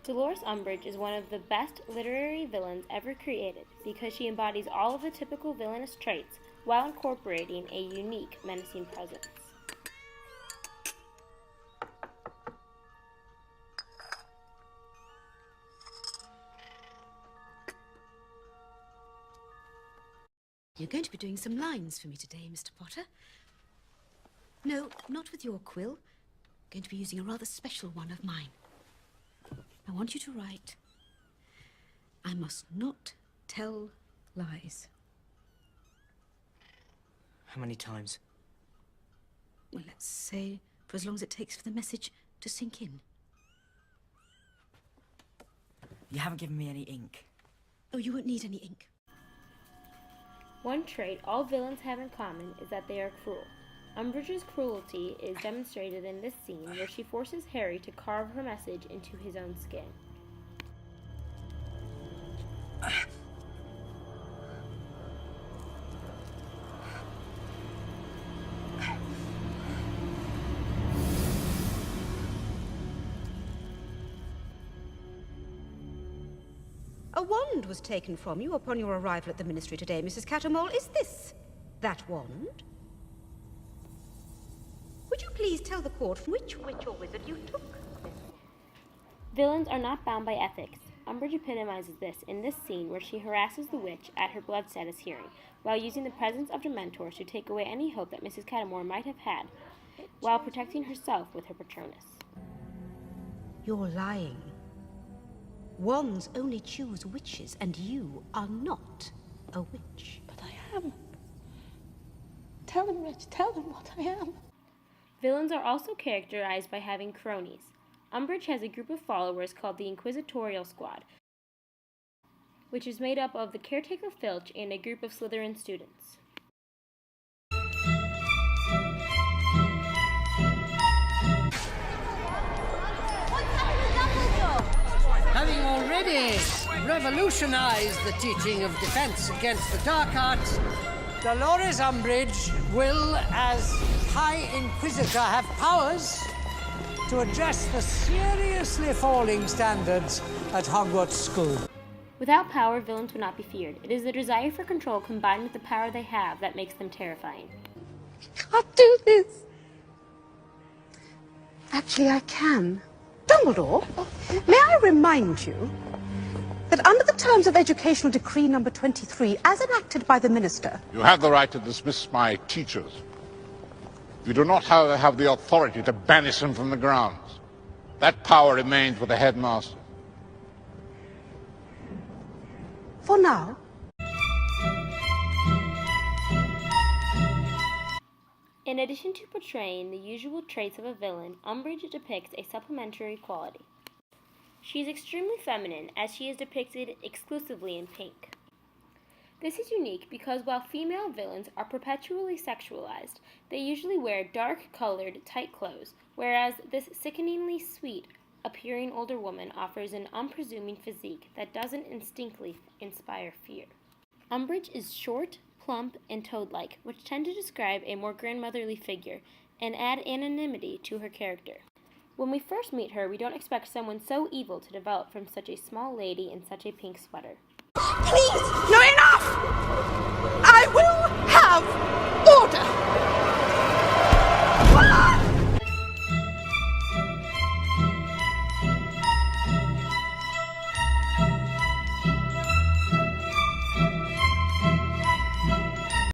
Dolores Umbridge is one of the best literary villains ever created because she embodies all of the typical villainous traits while incorporating a unique, menacing presence. You're going to be doing some lines for me today, Mr. Potter. No, not with your quill. I'm going to be using a rather special one of mine. I want you to write, "I must not tell lies." How many times? Well, let's say for as long as it takes for the message to sink in. You haven't given me any ink. Oh, you won't need any ink. One trait all villains have in common is that they are cruel. Umbridge's cruelty is demonstrated in this scene where she forces Harry to carve her message into his own skin. A wand was taken from you upon your arrival at the Ministry today, Mrs. Cattermole. Is this that wand? Would you please tell the court which witch or wizard you took this? Villains are not bound by ethics. Umbridge epitomizes this in this scene where she harasses the witch at her blood status hearing, while using the presence of Dementors to take away any hope that Mrs. Cattermole might have had, while protecting herself with her Patronus. You're lying. Wands only choose witches, and you are not a witch. But I am. Tell them, Rich, tell them what I am. Villains are also characterized by having cronies. Umbridge has a group of followers called the Inquisitorial Squad, which is made up of the caretaker Filch and a group of Slytherin students. Having already revolutionized the teaching of defense against the dark arts, Dolores Umbridge will, as High Inquisitor, have powers to address the seriously falling standards at Hogwarts School. Without power, villains would not be feared. It is the desire for control combined with the power they have that makes them terrifying. Can't do this. Actually, I can. Dumbledore, may I remind you that under the terms of Educational Decree number 23, as enacted by the Minister... You have the right to dismiss my teachers. You do not, however, have the authority to banish them from the grounds. That power remains with the headmaster. For now. In addition to portraying the usual traits of a villain, Umbridge depicts a supplementary quality. She is extremely feminine, as she is depicted exclusively in pink. This is unique because while female villains are perpetually sexualized, they usually wear dark-colored, tight clothes, whereas this sickeningly sweet appearing older woman offers an unpresuming physique that doesn't instinctively inspire fear. Umbridge is short, plump, and toad-like, which tend to describe a more grandmotherly figure and add anonymity to her character. When we first meet her, we don't expect someone so evil to develop from such a small lady in such a pink sweater. Please! No, enough! I will have